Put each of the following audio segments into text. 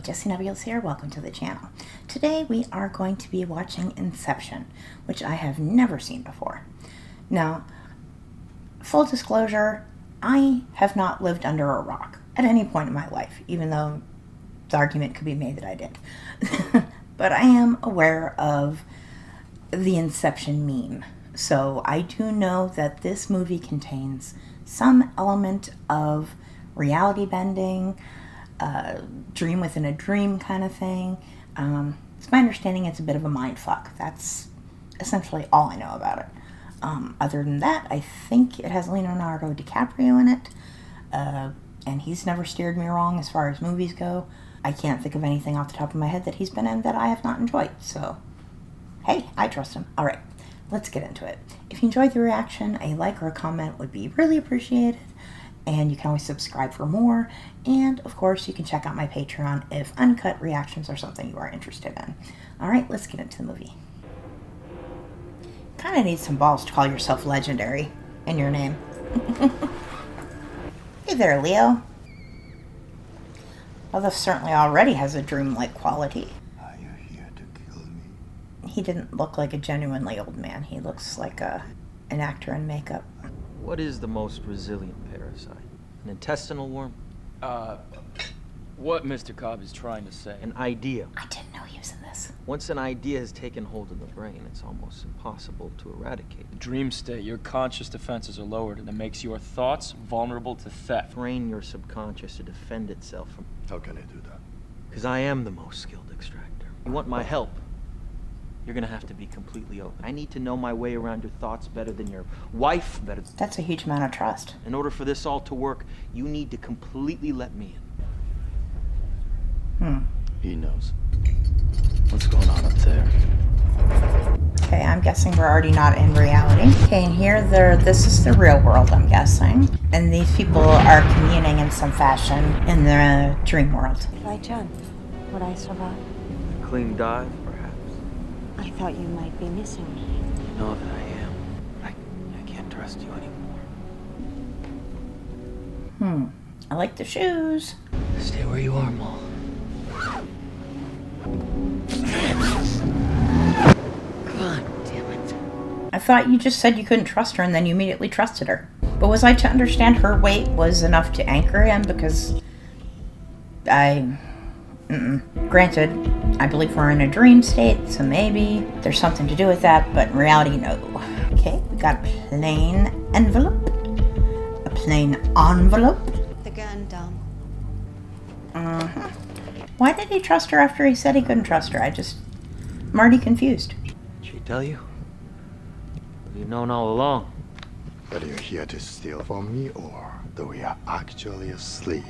Jessie Nebulous here. Welcome to the channel. Today we are going to be watching Inception, which I have never seen before. Now, full disclosure, I have not lived under a rock at any point in my life, even though the argument could be made that I did. But I am aware of the Inception meme. So I do know that this movie contains some element of reality bending, dream within a dream kind of thing. It's my understanding it's a bit of a mind fuck. That's essentially all I know about it. Other than that, I think it has Leonardo DiCaprio in it, and he's never steered me wrong as far as movies go. I can't think of anything off the top of my head that he's been in that I have not enjoyed, so hey, I trust him. Alright, let's get into it. If you enjoyed the reaction, a like or a comment would be really appreciated. And you can always subscribe for more. And, of course, you can check out my Patreon if uncut reactions are something you are interested in. Alright, let's get into the movie. Kind of need some balls to call yourself legendary in your name. Hey there, Leo. Well, this certainly already has a dreamlike quality. Are you here to kill me? He didn't look like a genuinely old man. He looks like an actor in makeup. What is the most resilient parasite? An intestinal worm? What Mr. Cobb is trying to say. An idea. I didn't know he was in this. Once an idea has taken hold of the brain, it's almost impossible to eradicate. The dream state, your conscious defenses are lowered, and it makes your thoughts vulnerable to theft. Train your subconscious to defend itself from... How can I do that? Because I am the most skilled extractor. You want my help? You're gonna have to be completely open. I need to know my way around your thoughts better than your wife, better... That's a huge amount of trust. In order for this all to work, you need to completely let me in. He knows. What's going on up there? Okay, I'm guessing we're already not in reality. Okay, and here this is the real world, I'm guessing. And these people are communing in some fashion in the dream world. If I jump, would I survive? A clean dive, perhaps. I thought you might be missing me. You know that I am. I can't trust you anymore. I like the shoes. Stay where you are, Maul. God damn it. I thought you just said you couldn't trust her and then you immediately trusted her. But was I to understand her weight was enough to anchor him? Because Granted, I believe we're in a dream state, so maybe there's something to do with that, but in reality, no. Okay, we got a plain envelope. A plain envelope. The gun, Dom. Why did he trust her after he said he couldn't trust her? I'm already confused. Did she tell you? You've known all along. Are you here to steal from me, or do we are actually asleep?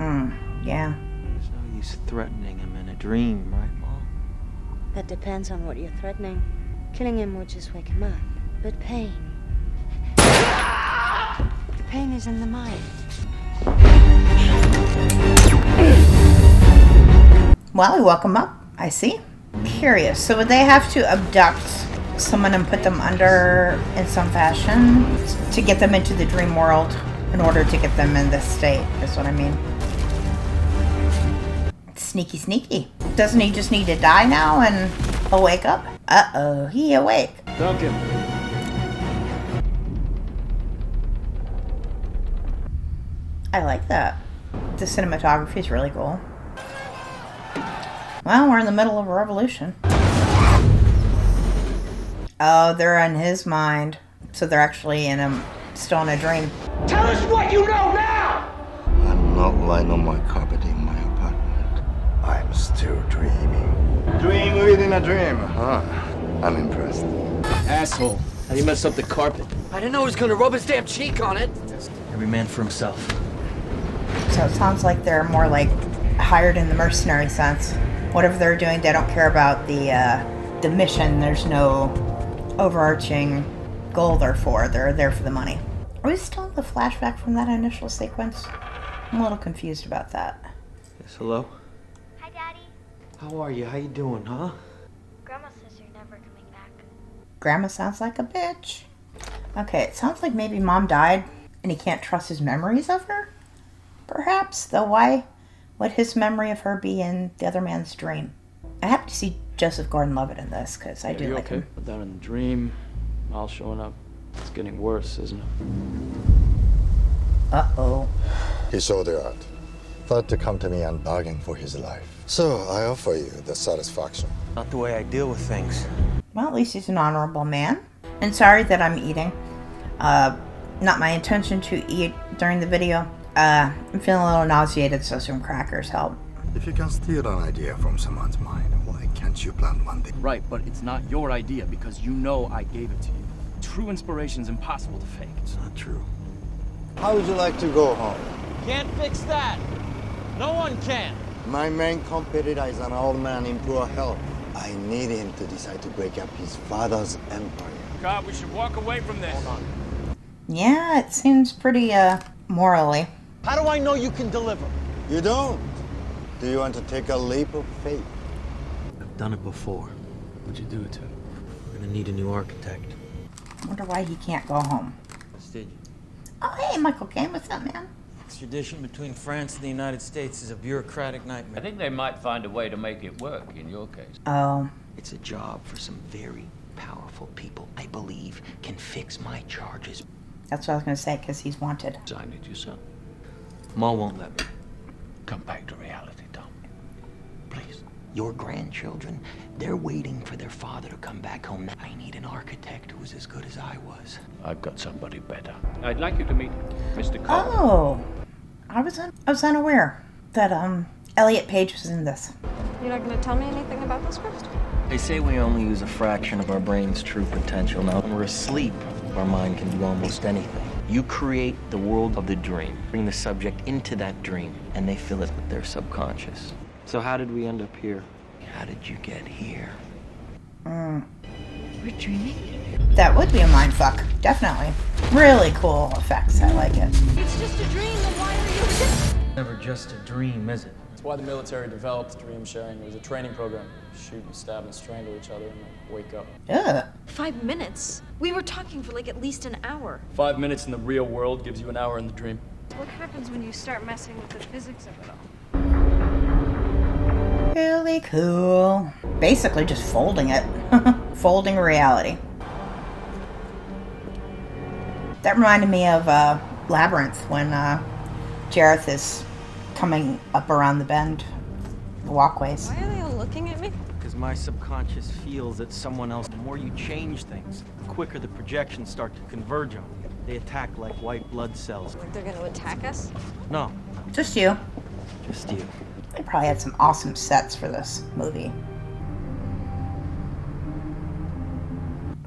Yeah. There's no use threatening him in a dream, right, Mom? That depends on what you're threatening. Killing him would just wake him up. But pain... The pain is in the mind. Well, we woke him up. I see. Curious. So would they have to abduct someone and put them under in some fashion to get them into the dream world in order to get them in this state, is what I mean. Sneaky, sneaky. Doesn't he just need to die now and he'll wake up? Uh-oh, he awake. Duncan. I like that. The cinematography is really cool. Well, we're in the middle of a revolution. Oh, they're in his mind. So they're actually still in a dream. Tell us what you know now! I'm not lying on my carpet in my apartment. I'm still dreaming. Dream within a dream, huh? I'm impressed. Asshole, how do you mess up the carpet? I didn't know he was gonna rub his damn cheek on it. Every man for himself. So it sounds like they're more like hired in the mercenary sense. Whatever they're doing, they don't care about the mission. There's no overarching goal they're for. They're there for the money. Are we still in the flashback from that initial sequence? I'm a little confused about that. Yes, hello? Hi, Daddy. How are you? How you doing, huh? Grandma says you're never coming back. Grandma sounds like a bitch. Okay, it sounds like maybe Mom died and he can't trust his memories of her? Perhaps, though why would his memory of her be in the other man's dream? I happen to see Joseph Gordon-Levitt in this because I do like him. But down in the dream, Mal showing up. It's getting worse, isn't it? Uh-oh. He saw the art. Thought to come to me and bargain for his life. So I offer you the satisfaction. Not the way I deal with things. Well, at least he's an honorable man. And sorry that I'm eating. Not my intention to eat during the video. I'm feeling a little nauseated, so some crackers help. If you can steal an idea from someone's mind, why can't you plant one thing? Right, but it's not your idea because you know I gave it to you. True inspiration's impossible to fake. It's not true. How would you like to go home? Can't fix that. No one can. My main competitor is an old man in poor health. I need him to decide to break up his father's empire. God, we should walk away from this. Hold on. Yeah, it seems pretty, morally. How do I know you can deliver? You don't? Do you want to take a leap of faith? I've done it before. What'd you do it to? We're gonna need a new architect. Wonder why he can't go home. Did you? Oh, hey, Michael Caine, what's up, man? Extradition between France and the United States is a bureaucratic I nightmare. think they might find a way to make it work in your case. Oh. It's a job for some very powerful people I believe can fix my charges. That's what I was gonna say, because he's wanted. Sign it yourself. Ma won't let me. Come back to reality, Tom. Please. Your grandchildren, they're waiting for their father to come back home. I need an architect who's as good as I was. I've got somebody better. I'd like you to meet Mr. Cole. Oh. I was unaware that, Elliot Page was in this. You're not gonna tell me anything about this first? They say we only use a fraction of our brain's true potential. Now, when we're asleep, our mind can do almost anything. You create the world of the dream, bring the subject into that dream, and they fill it with their subconscious. So how did we end up here? How did you get here? We're dreaming? That would be a mindfuck, definitely. Really cool effects, I like it. It's just a dream, then why are you... Never just a dream, is it? That's why the military developed dream sharing. It was a training program. Shoot and stab and strangle each other and then wake up. Ugh. 5 minutes? We were talking for like at least an hour. 5 minutes in the real world gives you an hour in the dream. What happens when you start messing with the physics of it all? Really cool. Basically just folding it. Folding reality. That reminded me of Labyrinth when Jareth is coming up around the bend, the walkways. Why are they all looking at me? Because my subconscious feels that someone else, the more you change things, the quicker the projections start to converge on you. They attack like white blood cells. Like they're gonna attack us? No, Just you. just you. They probably had some awesome sets for this movie.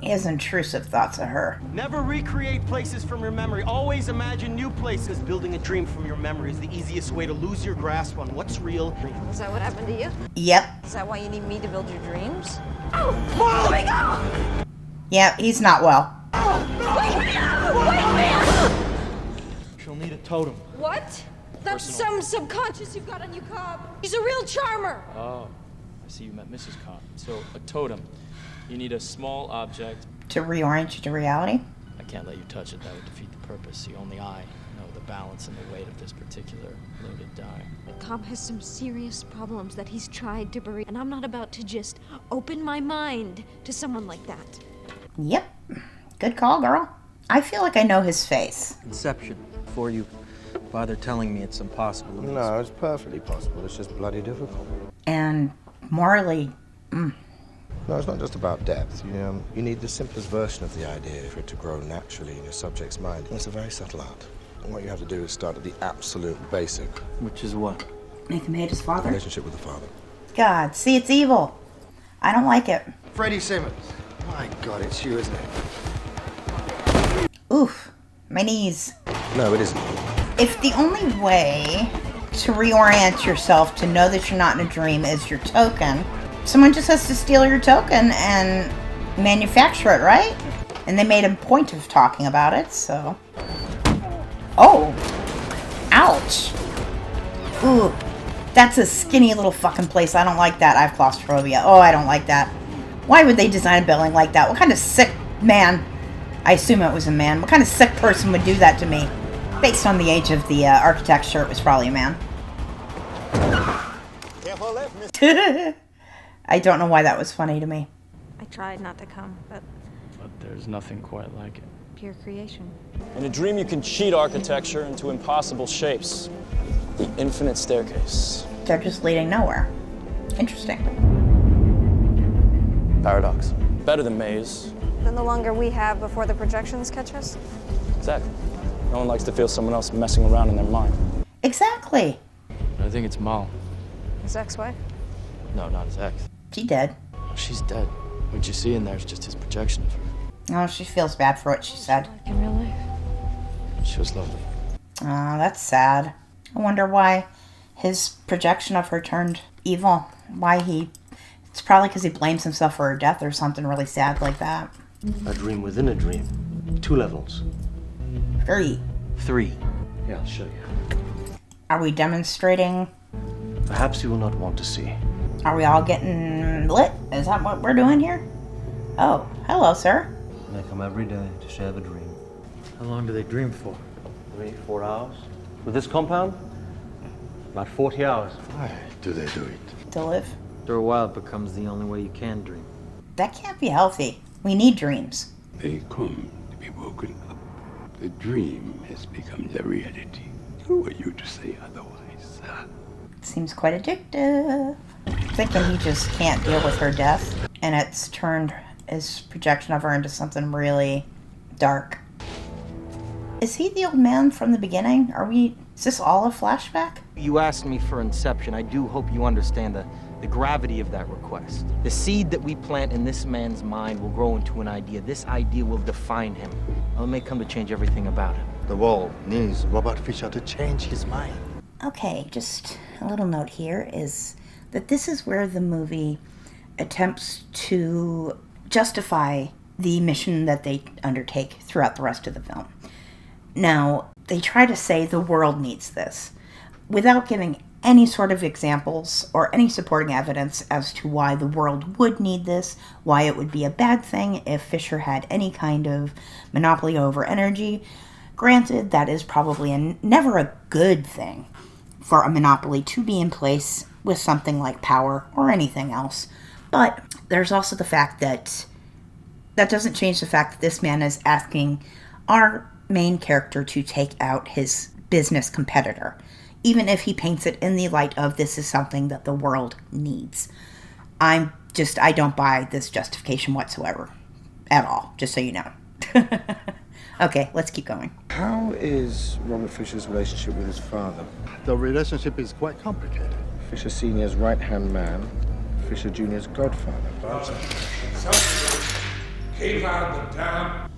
He has intrusive thoughts of her. Never recreate places from your memory. Always imagine new places. Building a dream from your memory is the easiest way to lose your grasp on what's real. Is that what happened to you? Yep. Is that why you need me to build your dreams? Oh! Let me go! Yep, he's not well. Wake me up! Wake me up! She'll need a totem. What? That's some subconscious you've got on you, Cobb. He's a real charmer. Oh, I see you met Mrs. Cobb. So, a totem. You need a small object. To reorient you to reality? I can't let you touch it. That would defeat the purpose. See, only I know the balance and the weight of this particular loaded die. Cobb has some serious problems that he's tried to bury, and I'm not about to just open my mind to someone like that. Yep. Good call, girl. I feel like I know his face. Inception. Before you bother telling me it's impossible. No, it's perfectly possible. It's just bloody difficult. And morally, No, it's not just about depth. You need the simplest version of the idea for it to grow naturally in your subject's mind. And it's a very subtle art. And what you have to do is start at the absolute basic. Which is what? Nathan hate his father. Relationship with the father. God, see, it's evil. I don't like it. Freddie Simmons. My God, it's you, isn't it? Oof. My knees. No, it isn't. If the only way to reorient yourself to know that you're not in a dream is your token, someone just has to steal your token and manufacture it, right? And they made a point of talking about it, so... Oh! Ouch! Ooh. That's a skinny little fucking place. I don't like that. I have claustrophobia. Oh, I don't like that. Why would they design a building like that? What kind of sick man... I assume it was a man. What kind of sick person would do that to me? Based on the age of the architecture, it was probably a man. Careful left, miss. I don't know why that was funny to me. I tried not to come, but there's nothing quite like it. pure creation. In a dream, you can cheat architecture into impossible shapes. The infinite staircase. They're just leading nowhere. Interesting. Paradox. Better than maze. Then the longer we have before the projections catch us? Exactly. No one likes to feel someone else messing around in their mind. Exactly. I think it's Mal. His ex-wife? No, not his ex. She dead. She's dead. What you see in there is just his projection of her. Oh, she feels bad for what she said. Like in real life. She was lovely. Oh, that's sad. I wonder why his projection of her turned evil. It's probably because he blames himself for her death or something really sad like that. A dream within a dream. 2 levels. 3. 3. Yeah, I'll show you. Are we demonstrating? Perhaps you will not want to see. Are we all getting lit? Is that what we're doing here? Oh, hello, sir. They come every day to share the dream. How long do they dream for? 3-4 hours. With this compound, about 40 hours. Why do they do it? To live? After a while, it becomes the only way you can dream. That can't be healthy. We need dreams. They come to be woken up. The dream has become the reality. Who are you to say otherwise? Seems quite addictive. Thinking he just can't deal with her death, and it's turned his projection of her into something really dark. Is he the old man from the beginning? Is this all a flashback? You asked me for Inception. I do hope you understand the gravity of that request. The seed that we plant in this man's mind will grow into an idea. This idea will define him. Well, it may come to change everything about him. The world needs Robert Fisher to change his mind. Okay, just a little note here is that this is where the movie attempts to justify the mission that they undertake throughout the rest of the film. Now, they try to say the world needs this without giving any sort of examples or any supporting evidence as to why the world would need this, why it would be a bad thing if Fisher had any kind of monopoly over energy. Granted, that is probably never a good thing for a monopoly to be in place with something like power or anything else. But there's also the fact that doesn't change the fact that this man is asking our main character to take out his business competitor, even if he paints it in the light of this is something that the world needs. I don't buy this justification whatsoever. At all, just so you know. Okay, let's keep going. How is Robert Fisher's relationship with his father? The relationship is quite complicated. Fisher Sr.'s right-hand man, Fisher Jr.'s godfather. Keep out the town.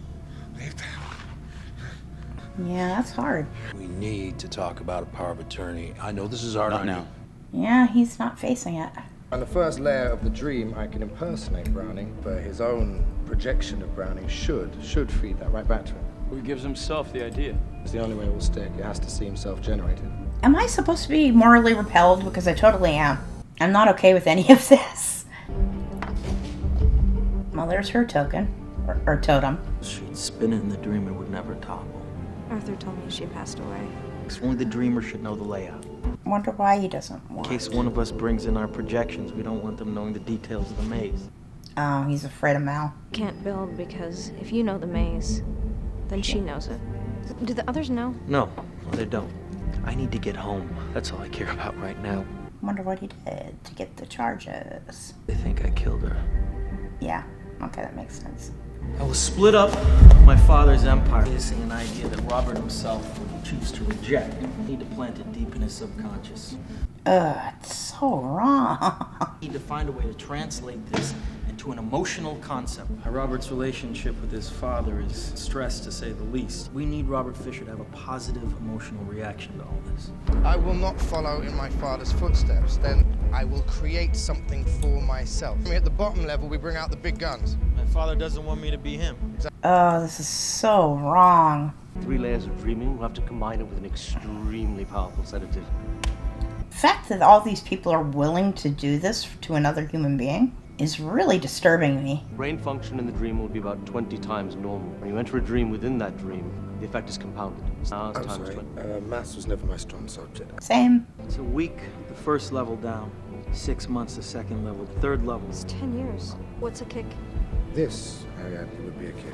Yeah, that's hard. We need to talk about a power of attorney. I know this is hard on you. Yeah, he's not facing it. On the first layer of the dream, I can impersonate Browning, but his own projection of Browning should feed that right back to him. Who gives himself the idea? It's the only way it will stick. It has to seem self-generated. Am I supposed to be morally repelled? Because I totally am. I'm not okay with any of this. Well, there's her token. Or totem. She'd spin it in the dream and would never topple. Arthur told me she passed away. Only the dreamer should know the layout. Wonder why he doesn't want. In case one of us brings in our projections, we don't want them knowing the details of the maze. Oh, he's afraid of Mal. Can't build because if you know the maze, then she knows it. Do the others know? No, they don't. I need to get home. That's all I care about right now. Wonder what he did to get the charges. They think I killed her. Yeah, okay, that makes sense. I will split up my father's empire. Facing an idea that Robert himself would choose to reject. I need to plant it deep in his subconscious. It's so wrong. I need to find a way to translate this into an emotional concept. Robert's relationship with his father is stressed, to say the least. We need Robert Fisher to have a positive emotional reaction to all this. I will not follow in my father's footsteps. Then I will create something for myself. At the bottom level, we bring out the big guns. My father doesn't want me to be him. Oh, this is so wrong. 3 layers of dreaming, we'll have to combine it with an extremely powerful sedative. The fact that all these people are willing to do this to another human being is really disturbing me. Brain function in the dream will be about 20 times normal. When you enter a dream within that dream, the effect is compounded. Hours times 20. Maths was never my strong subject. Same. It's a week, the first level down. 6 months to second level, third level. It's 10 years. What's a kick? This, Ariadne, would be a kick.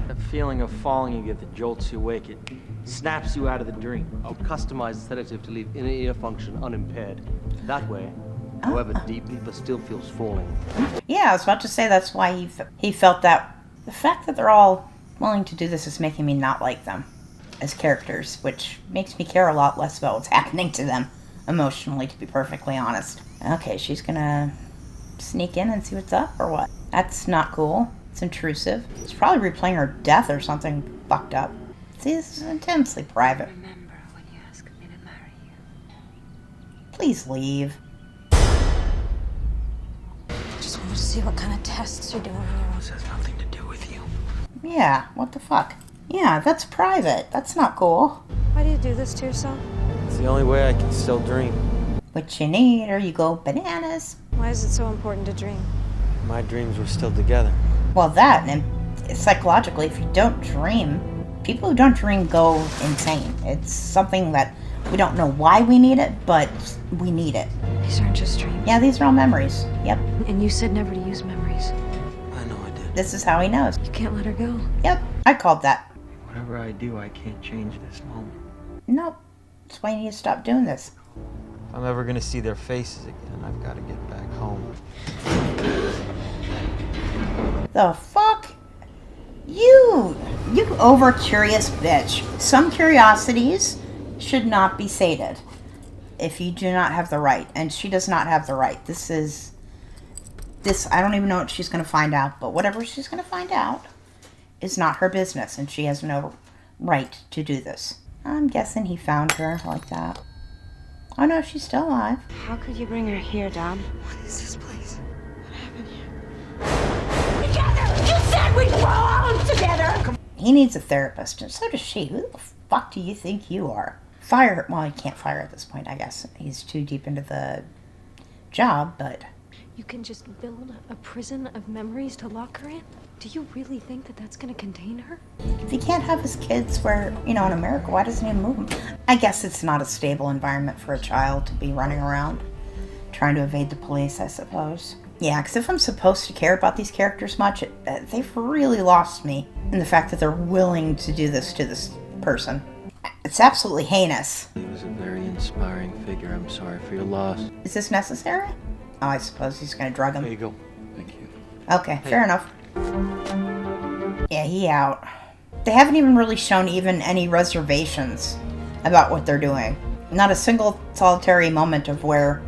That feeling of falling you get that jolts you awake, it snaps you out of the dream. I'll customize the sedative to leave inner ear function unimpaired. That way, however deep, people still feels falling. Yeah, I was about to say that's why he felt that. The fact that they're all willing to do this is making me not like them as characters, which makes me care a lot less about what's happening to them emotionally, to be perfectly honest. Okay, she's gonna sneak in and see what's up, or what? That's not cool. It's intrusive. It's probably replaying her death or something fucked up. See, this is intensely private. Remember when you asked me to marry you? Please leave. Just wanted to see what kind of tests you're doing on your own. This has nothing to do with you. Yeah, what the fuck? Yeah, that's private. That's not cool. Why do you do this to yourself? It's the only way I can still dream. What you need, or you go bananas. Why is it so important to dream? My dreams were still together. Well, that, and psychologically, if you don't dream, people who don't dream go insane. It's something that we don't know why we need it, but we need it. These aren't just dreams. Yeah, these are all memories. Yep. And you said never to use memories. I know I did. This is how he knows. You can't let her go. Yep, I called that. Whatever I do, I can't change this moment. Nope. That's why you need to stop doing this. If I'm ever gonna see their faces again, I've got to get back home. The fuck? You over-curious bitch. Some curiosities should not be sated if you do not have the right, and she does not have the right. This, I don't even know what she's going to find out, but whatever she's going to find out is not her business, and she has no right to do this. I'm guessing he found her like that. Oh no, she's still alive. How could you bring her here, Dom? What is this place? You said we'd grow on together! He needs a therapist, and so does she. Who the fuck do you think you are? Fire her. Well, he can't fire at this point, I guess. He's too deep into the job, but... You can just build a prison of memories to lock her in? Do you really think that that's going to contain her? If he can't have his kids where, in America, why doesn't he move them? I guess it's not a stable environment for a child to be running around, trying to evade the police, I suppose. Yeah, because if I'm supposed to care about these characters much, they've really lost me in the fact that they're willing to do this to this person. It's absolutely heinous. He was a very inspiring figure. I'm sorry for your loss. Is this necessary? Oh, I suppose he's going to drug him. There you go. Thank you. Okay, fair enough. Yeah, he out. They haven't even really shown even any reservations about what they're doing. Not a single solitary moment of where...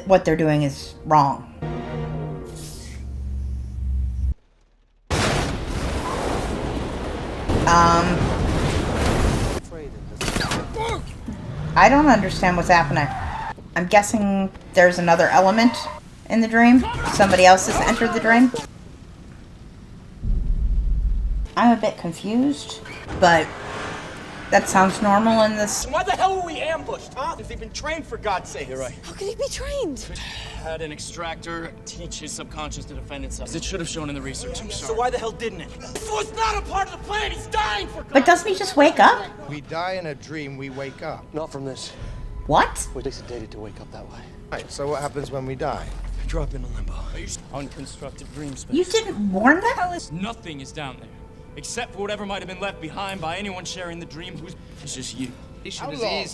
what they're doing is wrong. I don't understand what's happening. I'm guessing there's another element in the dream. Somebody else has entered the dream. I'm a bit confused, but that sounds normal in this. Why the hell were we ambushed, huh? If they've been trained, for God's sake. You're right. How could he be trained? Had an extractor teach his subconscious to defend itself. It should have shown in the research. I'm sorry. So why the hell didn't it? It was not a part of the plan. He's dying for God. But doesn't he just wake up? We die in a dream, we wake up. Not from this. What? We're dated to wake up that way. Right, so what happens when we die? Drop into limbo. Unconstructed dream space. You didn't warn them? Nothing is down there. Except for whatever might have been left behind by anyone sharing the dream who's... It's just you. How long?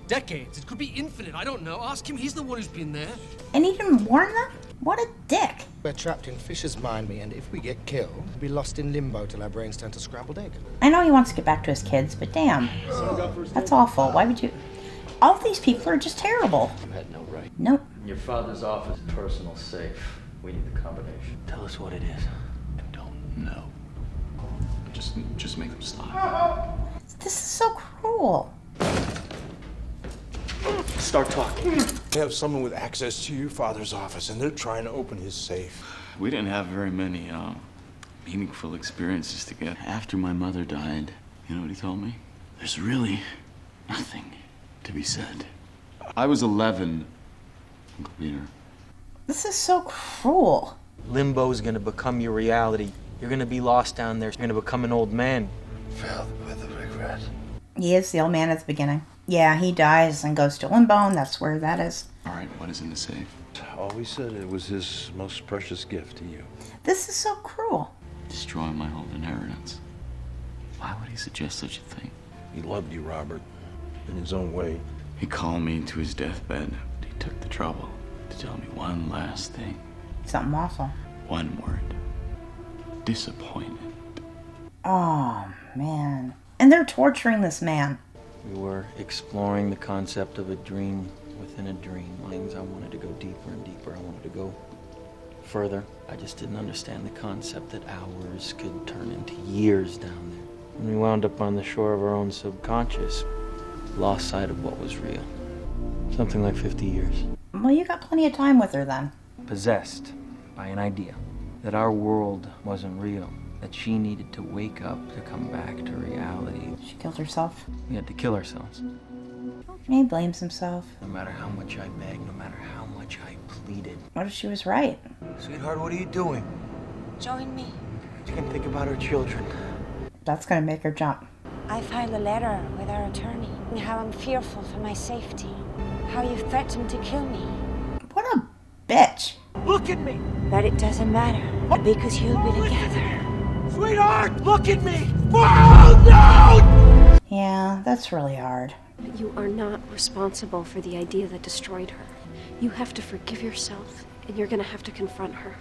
Decades. It could be infinite. I don't know. Ask him. He's the one who's been there. And he didn't warn them? What a dick. We're trapped in Fisher's mind, and if we get killed, we'll be lost in limbo till our brains turn to scrambled egg. I know he wants to get back to his kids, but damn. That's awful. Why would you... All of these people are just terrible. You had no right. Nope. Your father's office, personal safe. We need the combination. Tell us what it is. I don't know. Just make them stop. This is so cruel. Start talking. They have someone with access to your father's office, and they're trying to open his safe. We didn't have very many meaningful experiences together. After my mother died, you know what he told me? There's really nothing to be said. I was 11, Uncle Peter. This is so cruel. Limbo's gonna become your reality. You're gonna be lost down there. You're gonna become an old man. Filled with regret. He is the old man at the beginning. Yeah, he dies and goes to limbo, and that's where that is. All right, what is in the safe? Always said it was his most precious gift to you. This is so cruel. Destroying my whole inheritance. Why would he suggest such a thing? He loved you, Robert, in his own way. He called me to his deathbed. He took the trouble to tell me one last thing. Something awful. One word. Disappointed. Oh, man. And they're torturing this man. We were exploring the concept of a dream within a dream. Things I wanted to go deeper and deeper. I wanted to go further. I just didn't understand the concept that hours could turn into years down there. When we wound up on the shore of our own subconscious, lost sight of what was real. Something like 50 years. Well, you got plenty of time with her then. Possessed by an idea that our world wasn't real, that she needed to wake up to come back to reality. She killed herself. We had to kill ourselves. He blames himself. No matter how much I begged, no matter how much I pleaded. What if she was right? Sweetheart, what are you doing? Join me. You can think about our children. That's gonna make her jump. I filed a letter with our attorney and how I'm fearful for my safety. How you threatened to kill me. What a bitch. Look at me! But it doesn't matter because you'll be together. Sweetheart, look at me! Oh, no! Yeah, that's really hard. But you are not responsible for the idea that destroyed her. You have to forgive yourself, and you're gonna have to confront her.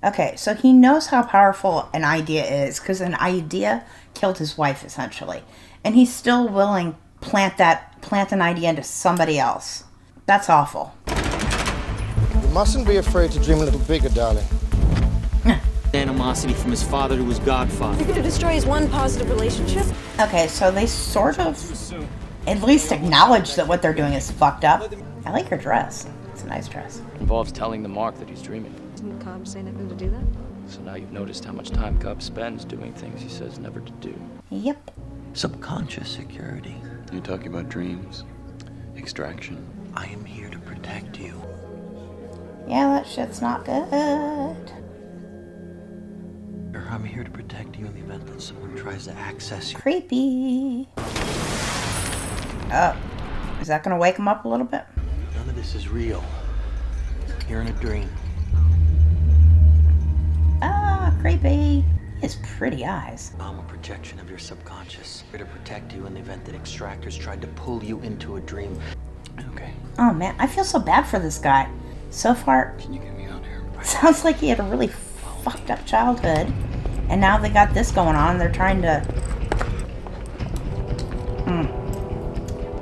Okay, so he knows how powerful an idea is, because an idea killed his wife, essentially. And he's still willing to plant an idea into somebody else. That's awful. You mustn't be afraid to dream a little bigger, darling. Animosity from his father to his godfather. You're gonna destroy his one positive relationship? Okay, so they sort of at least acknowledge that what they're doing is fucked up. I like her dress. It's a nice dress. Involves telling the Mark that he's dreaming. Didn't Cobb say nothing to do that? So now you've noticed how much time Cobb spends doing things he says never to do. Yep. Subconscious security. You're talking about dreams, extraction. I am here to protect you. Yeah, that shit's not good. I'm here to protect you in the event that someone tries to access you. Creepy. Oh, is that gonna wake him up a little bit? None of this is real. You're in a dream. Ah, creepy. He has pretty eyes. I'm a projection of your subconscious. Here to protect you in the event that extractors tried to pull you into a dream. Okay. Oh man, I feel so bad for this guy. So far, Can you get me out here? sounds like he had a really fucked up childhood. And now they got this going on. They're trying to...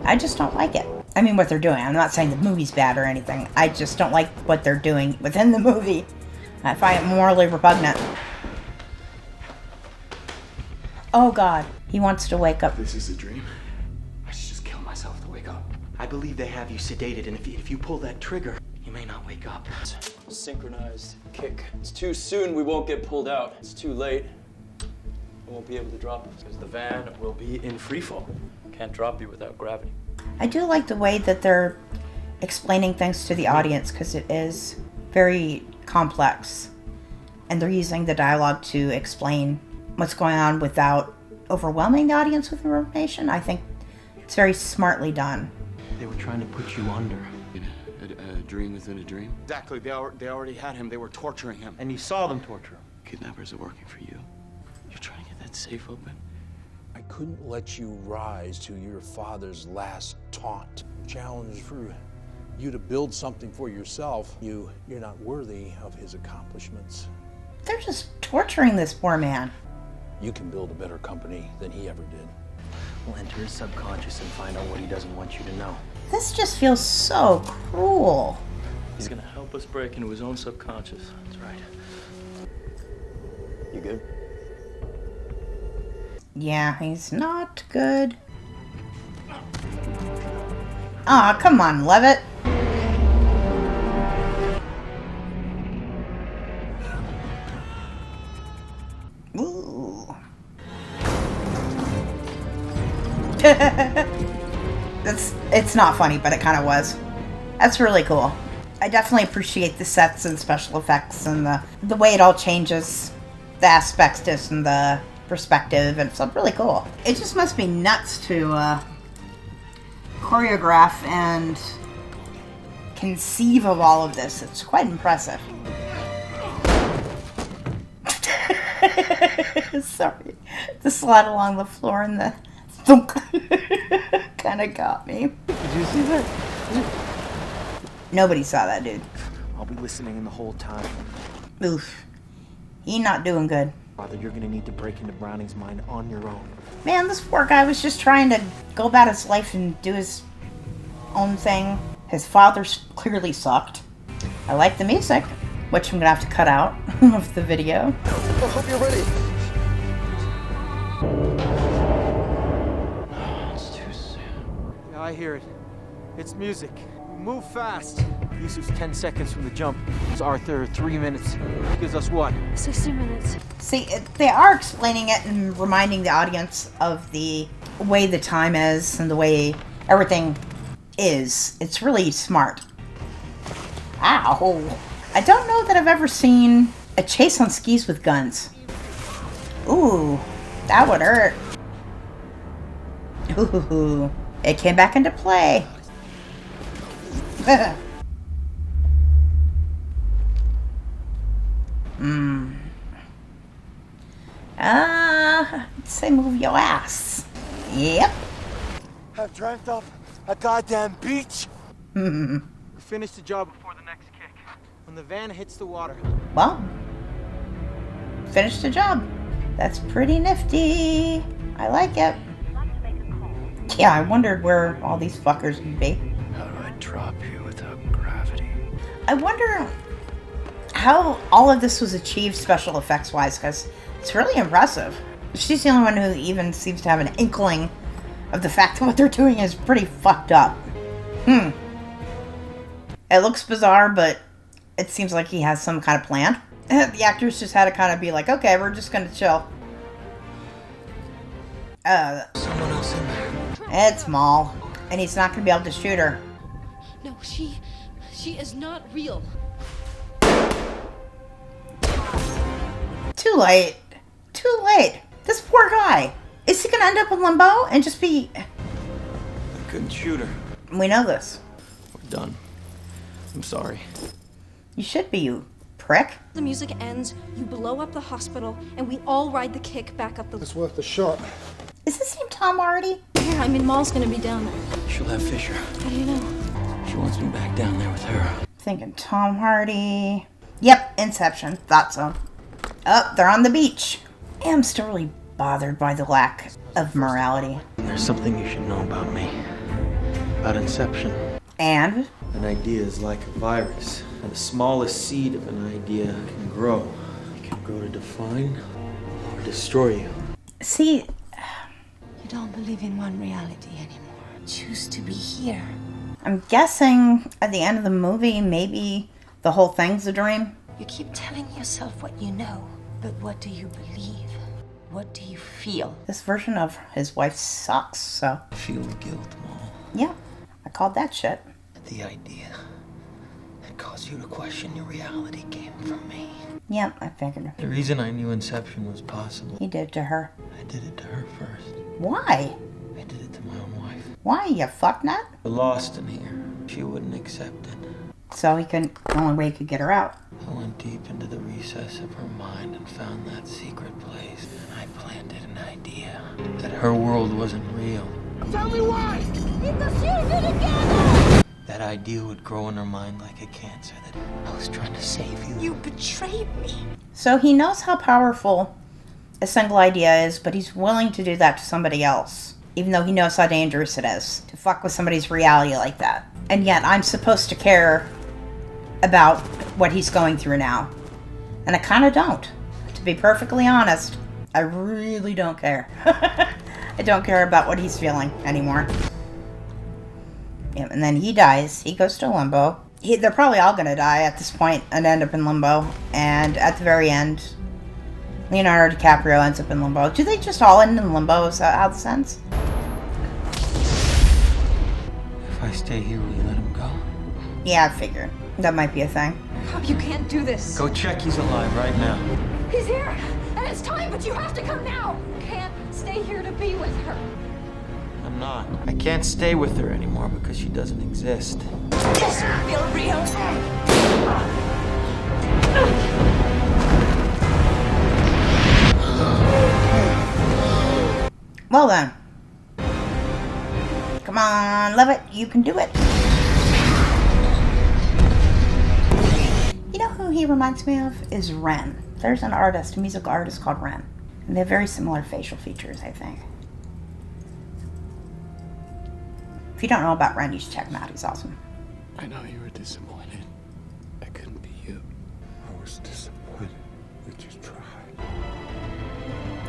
I just don't like it. I mean, what they're doing. I'm not saying the movie's bad or anything. I just don't like what they're doing within the movie. I find it morally repugnant. Oh God. He wants to wake up. This is a dream. I should just kill myself to wake up. I believe they have you sedated, and if you pull that trigger, you may not wake up. Synchronized kick. It's too soon, we won't get pulled out. It's too late. We won't be able to drop it because the van will be in free fall. Can't drop you without gravity. I do like the way that they're explaining things to the audience because it is very complex. And they're using the dialogue to explain what's going on without overwhelming the audience with information. I think it's very smartly done. They were trying to put you under. A dream within a dream? Exactly. They already had him. They were torturing him. And you saw them torture him. Kidnappers are working for you. You're trying to get that safe open? I couldn't let you rise to your father's last taunt. Challenge for you to build something for yourself. You're not worthy of his accomplishments. They're just torturing this poor man. You can build a better company than he ever did. We'll enter his subconscious and find out what he doesn't want you to know. This just feels so cruel. He's gonna help us break into his own subconscious. That's right. You good? Yeah, he's not good. Aw, come on, Levitt. Ooh. It's not funny, but it kind of was. That's really cool. I definitely appreciate the sets and special effects and the way it all changes, the aspects and the perspective, and it's really cool. It just must be nuts to choreograph and conceive of all of this. It's quite impressive. Sorry. The slide along the floor and the thunk kind of got me. Did you see that? Nobody saw that, dude. I'll be listening in the whole time. Oof. He not doing good. Father, you're gonna need to break into Browning's mind on your own. Man, this poor guy was just trying to go about his life and do his own thing. His father clearly sucked. I like the music, which I'm gonna have to cut out of the video. I hope you're ready. It's too soon. Yeah, I hear it. It's music. Move fast. Yusuf's 10 seconds from the jump. It's Arthur 3 minutes. Gives us what? 60 minutes. See, they are explaining it and reminding the audience of the way the time is and the way everything is. It's really smart. Ow. I don't know that I've ever seen a chase on skis with guns. Ooh, that would hurt. Ooh, it came back into play. Say move your ass. Yep. I've dreamt up a goddamn beach. We finished the job before the next kick. When the van hits the water. Well, finished the job. That's pretty nifty. I like it. Yeah, I wondered where all these fuckers would be. How do I drop you without gravity? I wonder how all of this was achieved special effects wise, because it's really impressive. She's the only one who even seems to have an inkling of the fact that what they're doing is pretty fucked up. It looks bizarre, but it seems like he has some kind of plan. The actors just had to kind of be like, okay, we're just gonna chill. Someone else in there. It's Maul, and he's not gonna be able to shoot her. No, she is not real. Too late. Too late. This poor guy. Is he gonna end up in limbo and just be... I couldn't shoot her. We know this. We're done. I'm sorry. You should be, you prick. The music ends, you blow up the hospital, and we all ride the kick back up the... It's worth the shot. Is this name Tom Hardy? Yeah, I mean, Maul's gonna be down there. She'll have Fisher. How do you know? She wants me back down there with her. Thinking Tom Hardy. Yep, Inception. Thought so. Oh, they're on the beach. I'm still really bothered by the lack of morality. There's something you should know about me. About Inception. And? An idea is like a virus. And the smallest seed of an idea can grow. It can grow to define or destroy you. See... You don't believe in one reality anymore. Choose to be here. I'm guessing at the end of the movie, maybe the whole thing's a dream. You keep telling yourself what you know, but what do you believe? What do you feel? This version of his wife sucks, so... Feel the guilt, Maul. Yeah, I called that shit. The idea that caused you to question your reality came from me. Yep, I figured. The reason I knew Inception was possible. He did it to her. I did it to her first. Why? I did it to my own wife. Why, you fucknut? Lost in here. She wouldn't accept it. So he couldn't... The only way he could get her out. I went deep into the recess of her mind and found that secret place. And I planted an idea that her world wasn't real. Tell me why! Because you did it again! That idea would grow in her mind like a cancer, that I was trying to save you. You betrayed me. So he knows how powerful a single idea is, but he's willing to do that to somebody else. Even though he knows how dangerous it is to fuck with somebody's reality like that. And yet I'm supposed to care about what he's going through now. And I kind of don't. To be perfectly honest, I really don't care. I don't care about what he's feeling anymore. Yeah, and then he dies. He goes to limbo. They're probably all going to die at this point and end up in limbo. And at the very end, Leonardo DiCaprio ends up in limbo. Do they just all end in limbo? Is that how this ends? If I stay here, will you let him go? Yeah, I figured. That might be a thing. You can't do this. Go check he's alive right now. He's here, and it's time, but you have to come now. You can't stay here to be with her. I'm I'm not. I can't stay with her anymore because she doesn't exist. Does it feel real? Well then. Come on, love it. You can do it. You know who he reminds me of? Is Ren. There's an artist, a musical artist called Ren. And they have very similar facial features, I think. If you don't know about Ren, you should check him out. He's awesome. I know you were disappointed. I couldn't be you. I was disappointed that you tried.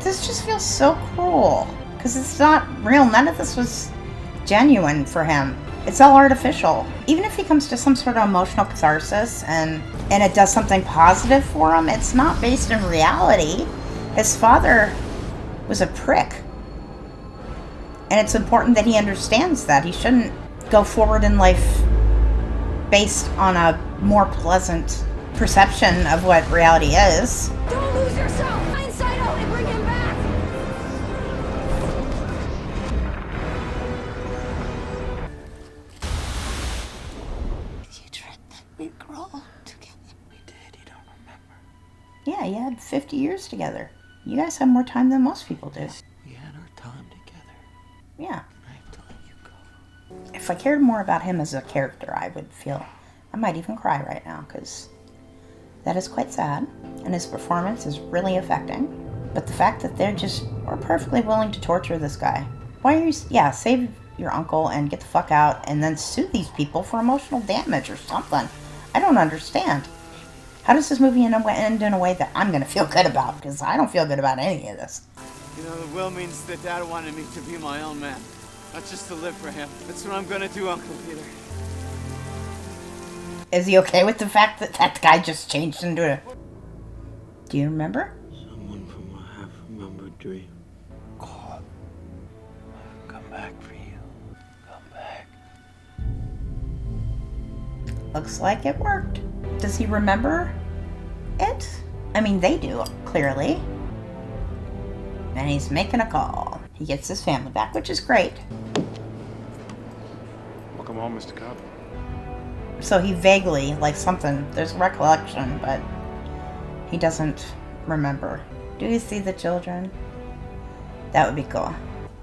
This just feels so cruel. Because it's not real. None of this was genuine for him. It's all artificial. Even if he comes to some sort of emotional catharsis and it does something positive for him, it's not based in reality. His father was a prick. And it's important that he understands that. He shouldn't go forward in life based on a more pleasant perception of what reality is. Don't lose yourself! Inside out and bring him back! You tried that we grow together. We did, you don't remember. Yeah, you had 50 years together. You guys have more time than most people do. We had our time together. Yeah. I have to let you go. If I cared more about him as a character, I would feel... I might even cry right now, because that is quite sad, and his performance is really affecting. But the fact that they're just are perfectly willing to torture this guy. Why are you... Yeah, save your uncle and get the fuck out, and then sue these people for emotional damage or something. I don't understand. How does this movie end in a way that I'm going to feel good about? Because I don't feel good about any of this. You know, the will means that Dad wanted me to be my own man. Not just to live for him. That's what I'm gonna do, Uncle Peter. Is he okay with the fact that that guy just changed into a... Do you remember? Someone from a half-remembered dream. Call. Come back for you. Come back. Looks like it worked. Does he remember it? I mean, they do, clearly. And he's making a call. He gets his family back, which is great. Welcome home, Mr. Cobb. So he vaguely, like something, there's recollection, but he doesn't remember. Do you see the children? That would be cool.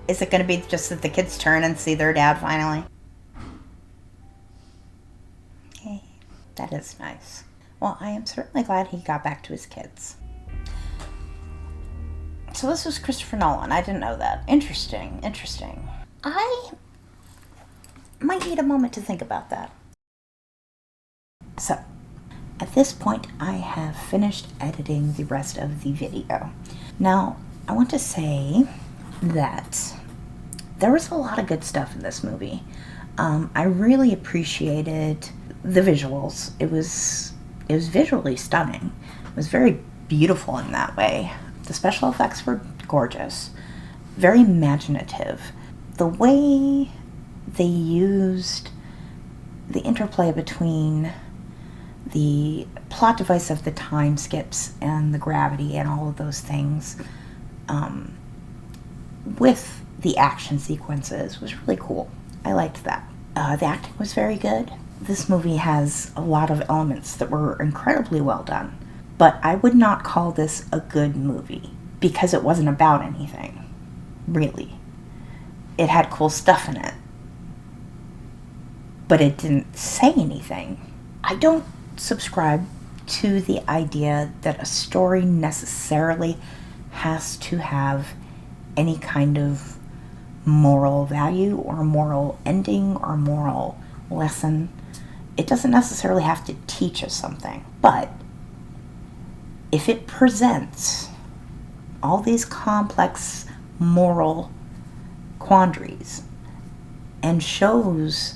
Is it going to be just that the kids turn and see their dad finally? Okay, that is nice. Well, I am certainly glad he got back to his kids. So this was Christopher Nolan. I didn't know that. Interesting, interesting. I might need a moment to think about that. So, at this point, I have finished editing the rest of the video. Now, I want to say that there was a lot of good stuff in this movie. I really appreciated the visuals. It was visually stunning. It was very beautiful in that way. The special effects were gorgeous, very imaginative. The way they used the interplay between the plot device of the time skips and the gravity and all of those things with the action sequences was really cool. I liked that. The acting was very good. This movie has a lot of elements that were incredibly well done. But I would not call this a good movie because it wasn't about anything, really. It had cool stuff in it, but it didn't say anything. I don't subscribe to the idea that a story necessarily has to have any kind of moral value or moral ending or moral lesson. It doesn't necessarily have to teach us something, but if it presents all these complex moral quandaries and shows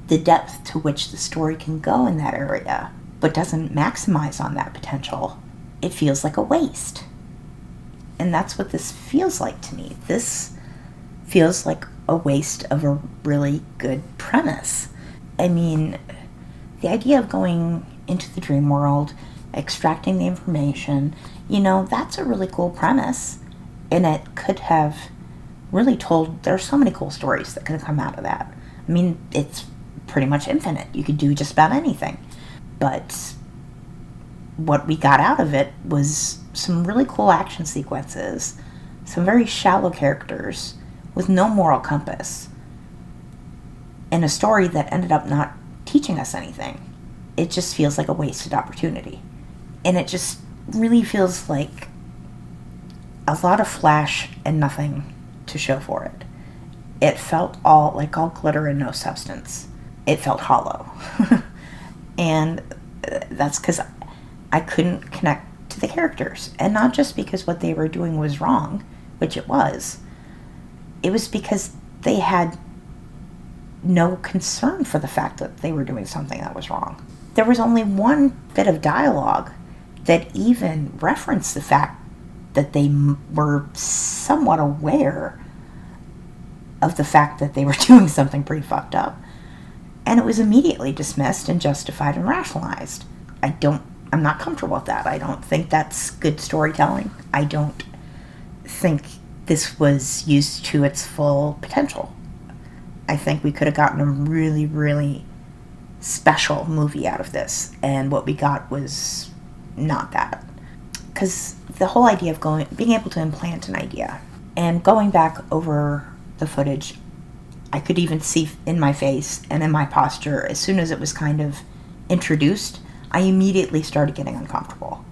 the depth to which the story can go in that area, but doesn't maximize on that potential, it feels like a waste. And that's what this feels like to me. This feels like a waste of a really good premise. I mean, the idea of going into the dream world, extracting the information, you know, that's a really cool premise. And it could have really told, there's so many cool stories that could have come out of that. I mean, it's pretty much infinite. You could do just about anything. But what we got out of it was some really cool action sequences, some very shallow characters with no moral compass, and a story that ended up not teaching us anything. It just feels like a wasted opportunity. And it just really feels like a lot of flash and nothing to show for it. It felt all glitter and no substance. It felt hollow. And that's because I couldn't connect to the characters. And not just because what they were doing was wrong, which it was. It was because they had no concern for the fact that they were doing something that was wrong. There was only one bit of dialogue that even referenced the fact that they were somewhat aware of the fact that they were doing something pretty fucked up. And it was immediately dismissed and justified and rationalized. I'm not comfortable with that. I don't think that's good storytelling. I don't think this was used to its full potential. I think we could have gotten a really, really special movie out of this, and what we got was not that. Because the whole idea of being able to implant an idea, and going back over the footage, I could even see in my face and in my posture, as soon as it was kind of introduced, I immediately started getting uncomfortable.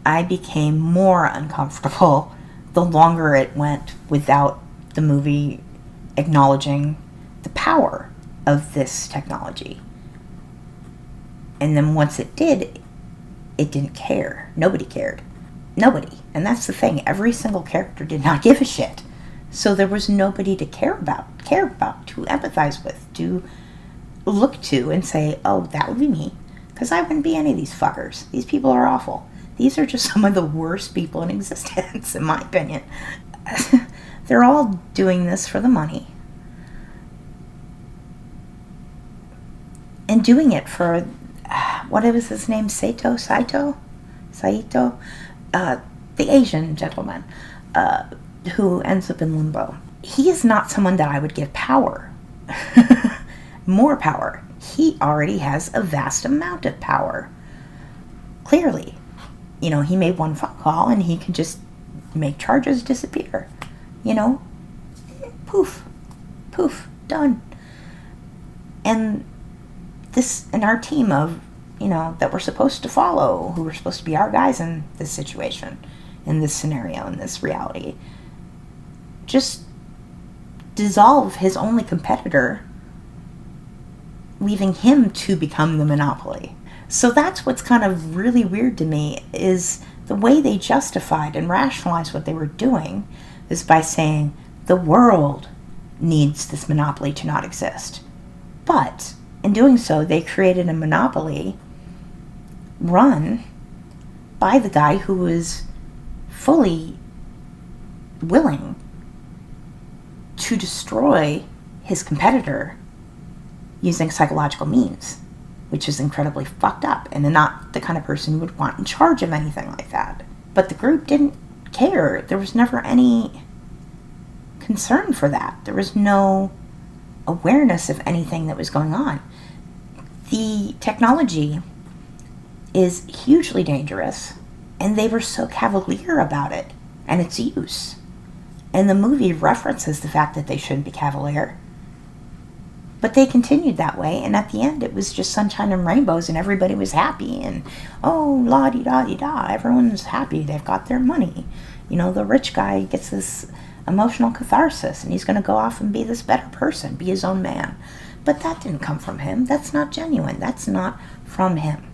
I became more uncomfortable the longer it went without the movie acknowledging the power of this technology. And then once it did, it didn't care. Nobody cared. Nobody. And that's the thing. Every single character did not give a shit. So there was nobody to care about, to empathize with, to look to and say, oh, that would be me. Because I wouldn't be any of these fuckers. These people are awful. These are just some of the worst people in existence, in my opinion. They're all doing this for the money. And doing it for, what was his name? Saito? The Asian gentleman who ends up in limbo. He is not someone that I would give power. More power. He already has a vast amount of power. Clearly. You know, he made one phone call and he can just make charges disappear. You know? Poof. Poof. Done. And our team of, you know, that we're supposed to follow, who were supposed to be our guys in this situation, in this scenario, in this reality, just dissolve his only competitor, leaving him to become the monopoly. So that's what's kind of really weird to me, is the way they justified and rationalized what they were doing is by saying the world needs this monopoly to not exist. But in doing so, they created a monopoly run by the guy who was fully willing to destroy his competitor using psychological means, which is incredibly fucked up and not the kind of person you would want in charge of anything like that. But the group didn't care. There was never any concern for that. There was no awareness of anything that was going on. The technology is hugely dangerous, and they were so cavalier about it and its use. And the movie references the fact that they shouldn't be cavalier. But they continued that way, and at the end it was just sunshine and rainbows and everybody was happy and, oh, la-di-da-di-da, everyone's happy, they've got their money. You know, the rich guy gets this emotional catharsis and he's going to go off and be this better person, be his own man. But that didn't come from him. That's not genuine. That's not from him.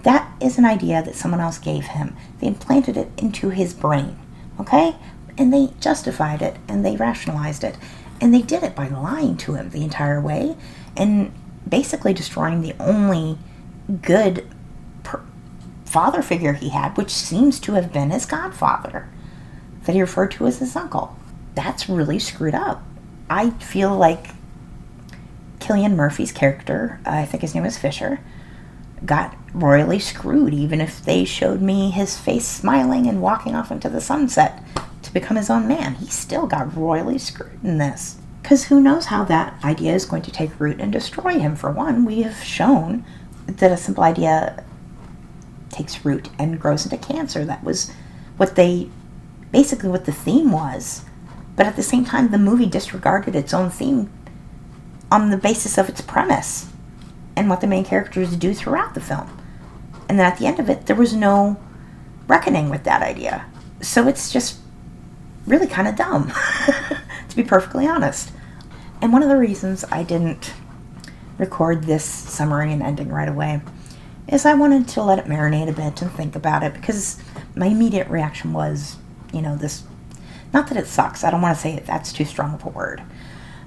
That is an idea that someone else gave him. They implanted it into his brain, okay? And they justified it and they rationalized it. And they did it by lying to him the entire way and basically destroying the only good father figure he had, which seems to have been his godfather that he referred to as his uncle. That's really screwed up. I feel like Cillian Murphy's character, I think his name is Fisher, got royally screwed. Even if they showed me his face smiling and walking off into the sunset, to become his own man. He still got royally screwed in this. Because who knows how that idea is going to take root and destroy him. For one, we have shown that a simple idea takes root and grows into cancer. That was basically what the theme was. But at the same time, the movie disregarded its own theme on the basis of its premise and what the main characters do throughout the film. And then at the end of it, there was no reckoning with that idea. So it's just really kind of dumb, to be perfectly honest. And one of the reasons I didn't record this summary and ending right away is I wanted to let it marinate a bit and think about it, because my immediate reaction was, this, not that it sucks, I don't want to say it, that's too strong of a word.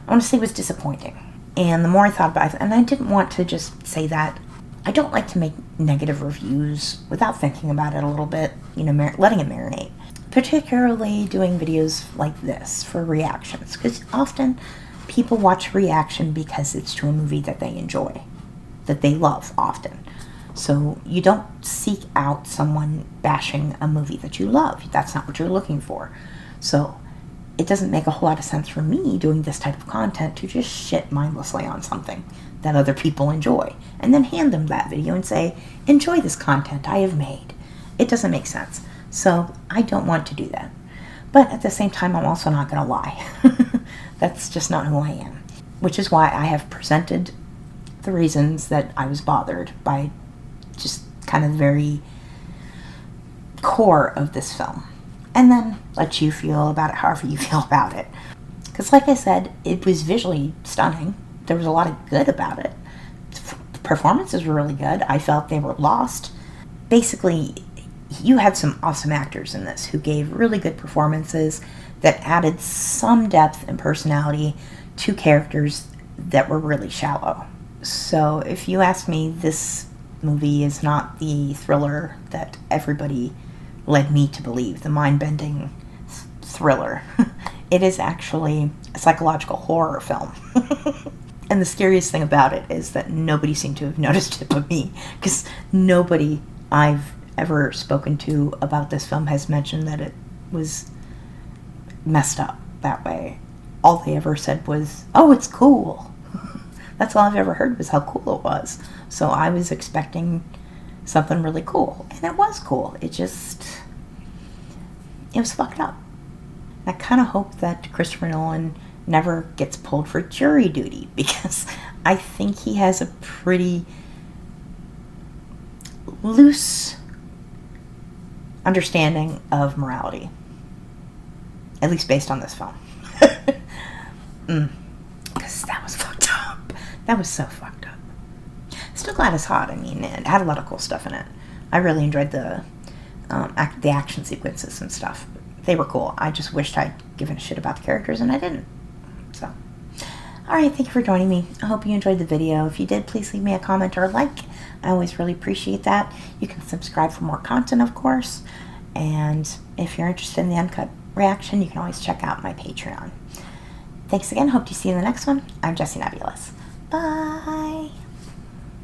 I want to say it was disappointing. And the more I thought about it, and I didn't want to just say that, I don't like to make negative reviews without thinking about it a little bit, letting it marinate. Particularly doing videos like this for reactions, because often people watch reaction because it's to a movie that they enjoy, that they love often. So you don't seek out someone bashing a movie that you love. That's not what you're looking for. So it doesn't make a whole lot of sense for me doing this type of content to just shit mindlessly on something that other people enjoy and then hand them that video and say, enjoy this content I have made. It doesn't make sense. So I don't want to do that. But at the same time, I'm also not going to lie. That's just not who I am. Which is why I have presented the reasons that I was bothered by just kind of the very core of this film. And then let you feel about it however you feel about it. Because like I said, it was visually stunning. There was a lot of good about it. Performances were really good. I felt they were lost. Basically, you had some awesome actors in this who gave really good performances that added some depth and personality to characters that were really shallow. So if you ask me, this movie is not the thriller that everybody led me to believe, the mind-bending thriller. It is actually a psychological horror film. And the scariest thing about it is that nobody seemed to have noticed it but me, because nobody I've ever spoken to about this film has mentioned that it was messed up that way. All they ever said was, oh, it's cool. That's all I've ever heard was how cool it was. So I was expecting something really cool. And it was cool. It was fucked up. I kind of hope that Christopher Nolan never gets pulled for jury duty, because I think he has a pretty loose understanding of morality. At least based on this film. Because that was fucked up. That was so fucked up. Still glad it's hot. I mean, it had a lot of cool stuff in it. I really enjoyed the action sequences and stuff. They were cool. I just wished I'd given a shit about the characters, and I didn't. So, alright, thank you for joining me. I hope you enjoyed the video. If you did, please leave me a comment or a like. I always really appreciate that. You can subscribe for more content, of course. And if you're interested in the uncut reaction, you can always check out my Patreon. Thanks again. Hope to see you in the next one. I'm Jessie Nebulous. Bye.